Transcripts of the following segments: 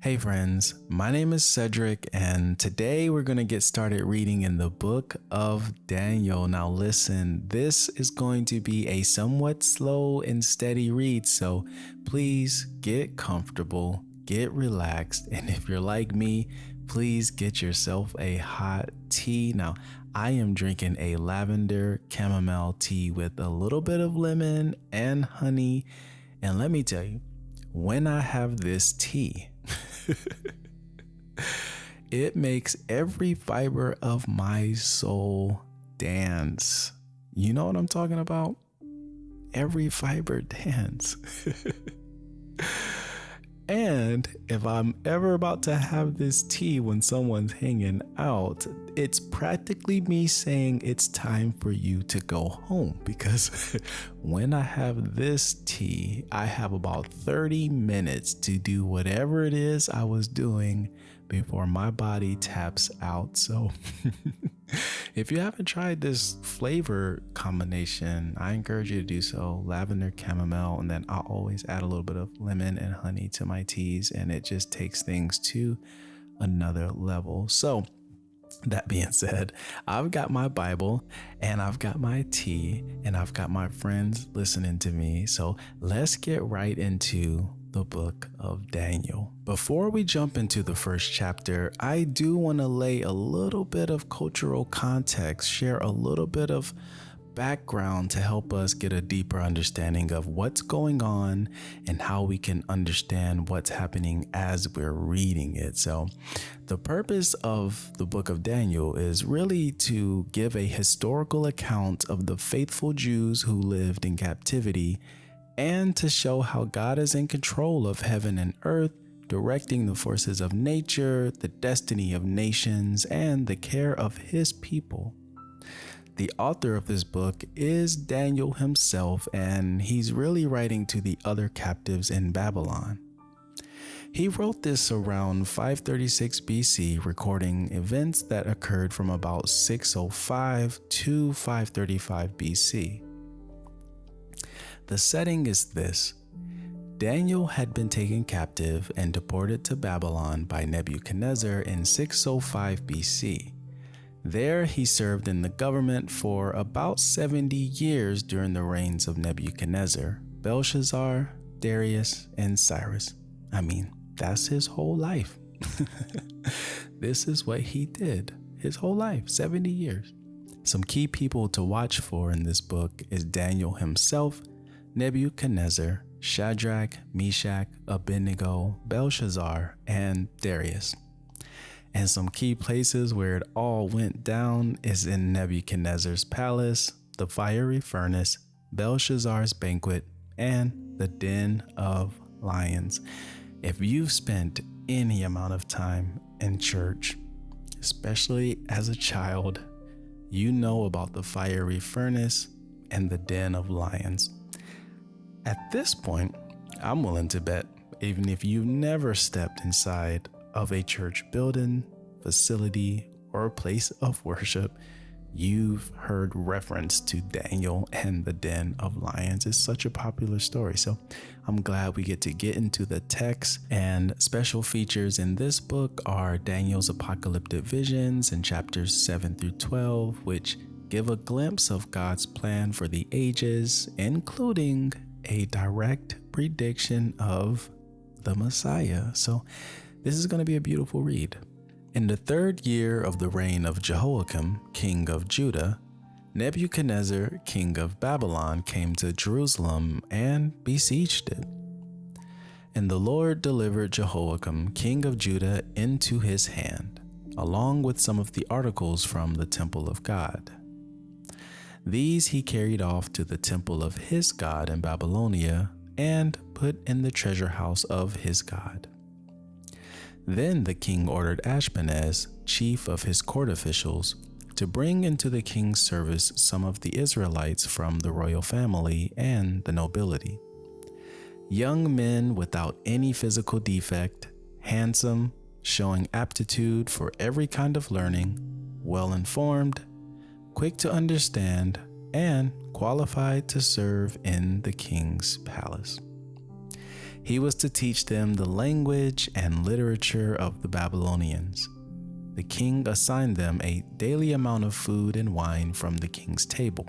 Hey friends, my name is Cedric, and today we're going to get started reading in the book of Daniel. Now listen, this is going to be a somewhat slow and steady read, so please get comfortable, get relaxed, and if you're like me, please get yourself a hot tea. Now, I am drinking a lavender chamomile tea with a little bit of lemon and honey, and let me tell you, when I have this tea, it makes every fiber of my soul dance. You know what I'm talking about? Every fiber dance. And if I'm ever about to have this tea when someone's hanging out, it's practically me saying it's time for you to go home, because when I have this tea, I have about 30 minutes to do whatever it is I was doing before my body taps out. So if you haven't tried this flavor combination, I encourage you to do so. Lavender, chamomile, and then I'll always add a little bit of lemon and honey to my teas, and it just takes things to another level. So that being said, I've got my Bible and I've got my tea and I've got my friends listening to me. So let's get right into the book of Daniel. Before we jump into the first chapter, I do want to lay a little bit of cultural context, share a little bit of background to help us get a deeper understanding of what's going on and how we can understand what's happening as we're reading it. So the purpose of the book of Daniel is really to give a historical account of the faithful Jews who lived in captivity, and to show how God is in control of heaven and earth, directing the forces of nature, the destiny of nations, and the care of his people. The author of this book is Daniel himself, and he's really writing to the other captives in Babylon. He wrote this around 536 BC, recording events that occurred from about 605 to 535 BC. The setting is this: Daniel had been taken captive and deported to Babylon by Nebuchadnezzar in 605 BC. There he served in the government for about 70 years during the reigns of Nebuchadnezzar, Belshazzar, Darius, and Cyrus. I mean, that's his whole life. This is what he did his whole life, 70 years. Some key people to watch for in this book is Daniel himself, Nebuchadnezzar, Shadrach, Meshach, Abednego, Belshazzar, and Darius. And some key places where it all went down is in Nebuchadnezzar's palace, the fiery furnace, Belshazzar's banquet, and the den of lions. If you've spent any amount of time in church, especially as a child, you know about the fiery furnace and the den of lions. At this point, I'm willing to bet, even if you've never stepped inside of a church building, facility, or a place of worship, you've heard reference to Daniel and the Den of Lions. It's such a popular story. So I'm glad we get into the text. And special features in this book are Daniel's apocalyptic visions in chapters 7 through 12, which give a glimpse of God's plan for the ages, including a direct prediction of the Messiah. So this is going to be a beautiful read. In the third year of the reign of Jehoiakim, king of Judah, Nebuchadnezzar, king of Babylon, came to Jerusalem and besieged it. And the Lord delivered Jehoiakim, king of Judah, into his hand, along with some of the articles from the temple of God. These he carried off to the temple of his God in Babylonia and put in the treasure house of his God. Then the king ordered Ashpenaz, chief of his court officials, to bring into the king's service some of the Israelites from the royal family and the nobility. Young men without any physical defect, handsome, showing aptitude for every kind of learning, well-informed, quick to understand, and qualified to serve in the king's palace. He was to teach them the language and literature of the Babylonians. The king assigned them a daily amount of food and wine from the king's table.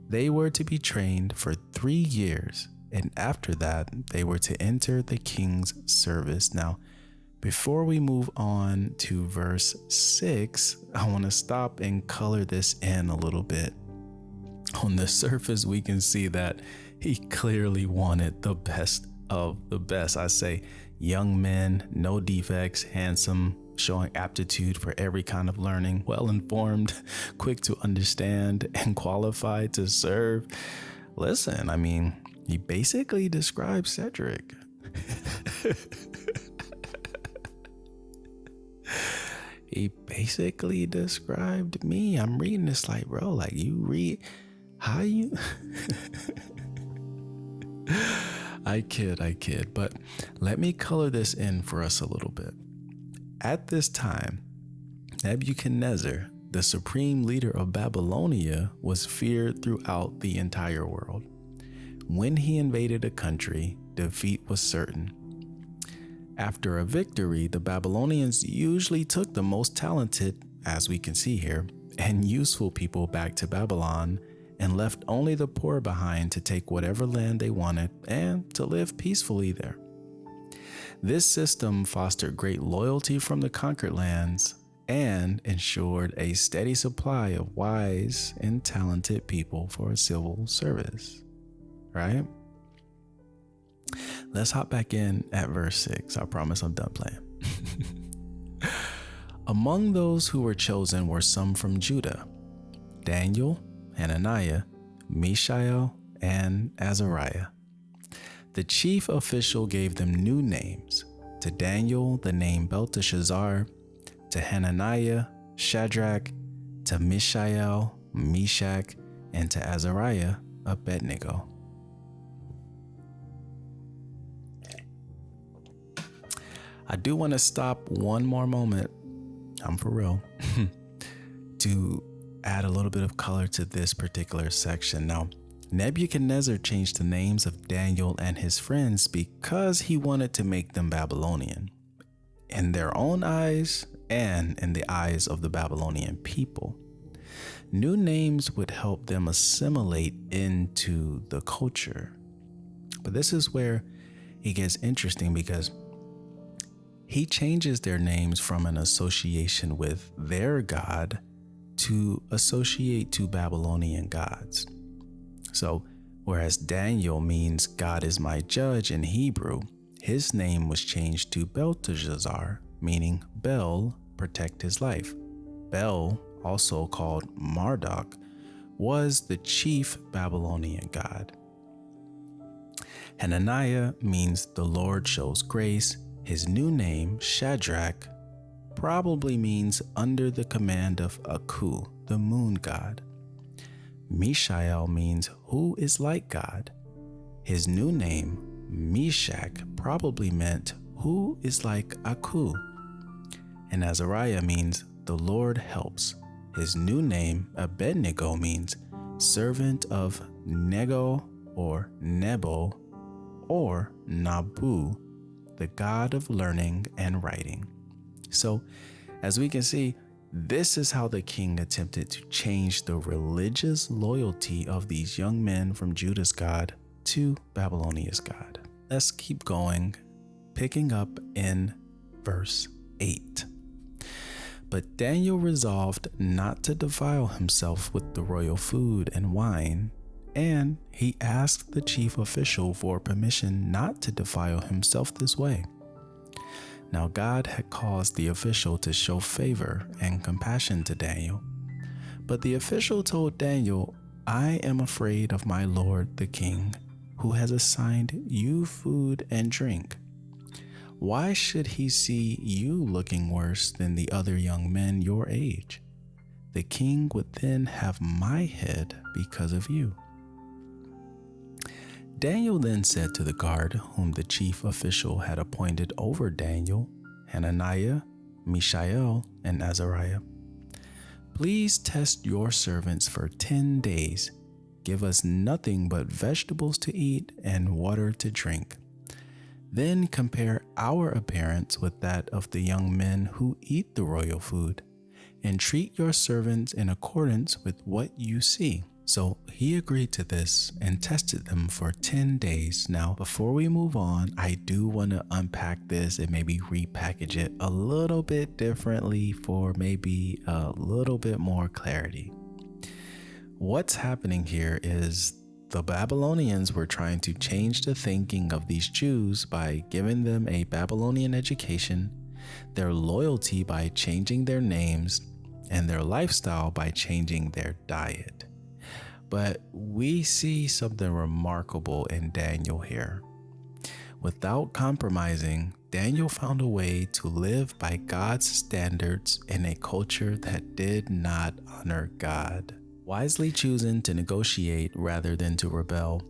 They were to be trained for 3 years, and after that, they were to enter the king's service. Now, before we move on to verse 6, I want to stop and color this in a little bit. On the surface, we can see that he clearly wanted the best of the best. I say young men, no defects, handsome, showing aptitude for every kind of learning, well-informed, quick to understand, and qualified to serve. Listen, I mean, he basically describes Cedric. He basically described me. I'm reading this like, bro, like you read, how you... I kid, but let me color this in for us a little bit. At this time, Nebuchadnezzar, the supreme leader of Babylonia, was feared throughout the entire world. When he invaded a country, defeat was certain. After a victory, the Babylonians usually took the most talented, as we can see here, and useful people back to Babylon and left only the poor behind to take whatever land they wanted and to live peacefully there. This system fostered great loyalty from the conquered lands and ensured a steady supply of wise and talented people for civil service, right? Let's hop back in at verse 6. I promise I'm done playing. Among those who were chosen were some from Judah: Daniel, Hananiah, Mishael, and Azariah. The chief official gave them new names. To Daniel, the name Belteshazzar; to Hananiah, Shadrach; to Mishael, Meshach; and to Azariah, Abednego. I do want to stop one more moment, I'm for real, to add a little bit of color to this particular section. Now, Nebuchadnezzar changed the names of Daniel and his friends because he wanted to make them Babylonian in their own eyes and in the eyes of the Babylonian people. New names would help them assimilate into the culture. But this is where it gets interesting, because he changes their names from an association with their God to associate to Babylonian gods. So, whereas Daniel means God is my judge in Hebrew, his name was changed to Belteshazzar, meaning Bel, protect his life. Bel, also called Marduk, was the chief Babylonian god. Hananiah means the Lord shows grace. His new name, Shadrach, probably means under the command of Aku, the moon god. Mishael means who is like God. His new name, Meshach, probably meant who is like Aku. And Azariah means the Lord helps. His new name, Abednego, means servant of Nego or Nebo or Nabu, the god of learning and writing. So, as we can see, this is how the king attempted to change the religious loyalty of these young men from Judah's God to Babylonia's God. Let's keep going, picking up in verse 8. But Daniel resolved not to defile himself with the royal food and wine, and he asked the chief official for permission not to defile himself this way. Now God had caused the official to show favor and compassion to Daniel. But the official told Daniel, I am afraid of my lord the king, who has assigned you food and drink. Why should he see you looking worse than the other young men your age? The king would then have my head because of you. Daniel then said to the guard whom the chief official had appointed over Daniel, Hananiah, Mishael, and Azariah, please test your servants for 10 days. Give us nothing but vegetables to eat and water to drink. Then compare our appearance with that of the young men who eat the royal food, and treat your servants in accordance with what you see." So he agreed to this and tested them for 10 days. Now, before we move on, I do want to unpack this and maybe repackage it a little bit differently for maybe a little bit more clarity. What's happening here is the Babylonians were trying to change the thinking of these Jews by giving them a Babylonian education, their loyalty by changing their names, and their lifestyle by changing their diet. But we see something remarkable in Daniel here. Without compromising, Daniel found a way to live by God's standards in a culture that did not honor God. Wisely choosing to negotiate rather than to rebel,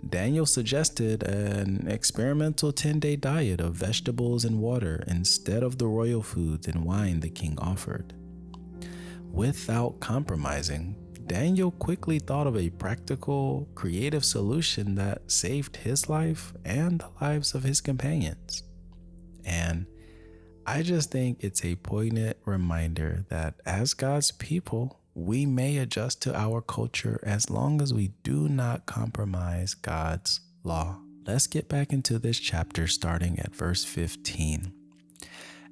Daniel suggested an experimental 10-day diet of vegetables and water instead of the royal foods and wine the king offered. Without compromising, Daniel quickly thought of a practical, creative solution that saved his life and the lives of his companions. And I just think it's a poignant reminder that as God's people, we may adjust to our culture as long as we do not compromise God's law. Let's get back into this chapter starting at verse 15.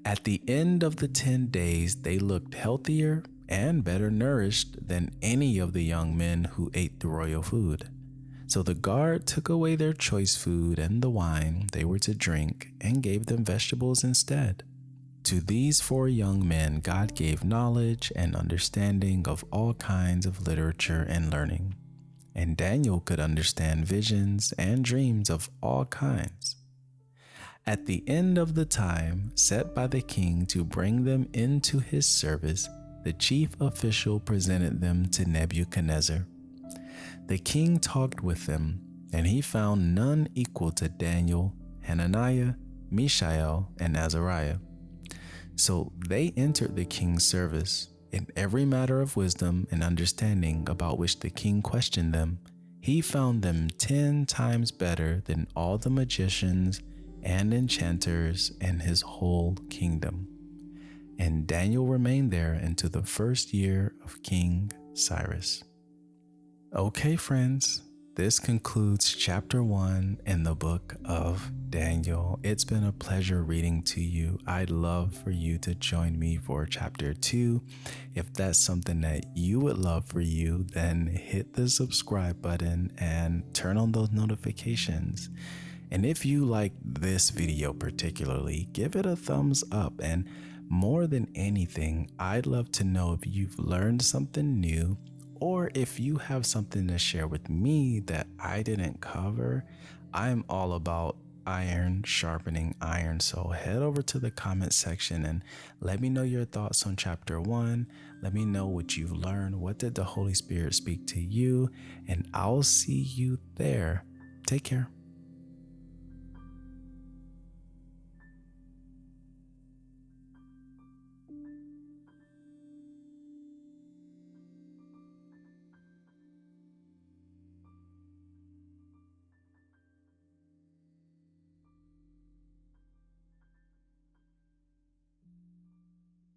At the end of the 10 days, they looked healthier and better nourished than any of the young men who ate the royal food. So the guard took away their choice food and the wine they were to drink and gave them vegetables instead. To these 4 young men, God gave knowledge and understanding of all kinds of literature and learning. And Daniel could understand visions and dreams of all kinds. At the end of the time set by the king to bring them into his service, the chief official presented them to Nebuchadnezzar. The king talked with them, and he found none equal to Daniel, Hananiah, Mishael, and Azariah. So they entered the king's service. In every matter of wisdom and understanding about which the king questioned them, he found them 10 times better than all the magicians and enchanters in his whole kingdom. And Daniel remained there into the first year of King Cyrus. Okay, friends, this concludes chapter 1 in the book of Daniel. It's been a pleasure reading to you. I'd love for you to join me for chapter 2. If that's something that you would love for you, then hit the subscribe button and turn on those notifications. And if you like this video particularly, give it a thumbs up. And more than anything, I'd love to know if you've learned something new or if you have something to share with me that I didn't cover. I'm all about iron sharpening iron. So head over to the comment section and let me know your thoughts on chapter 1. Let me know what you've learned. What did the Holy Spirit speak to you? And I'll see you there. Take care.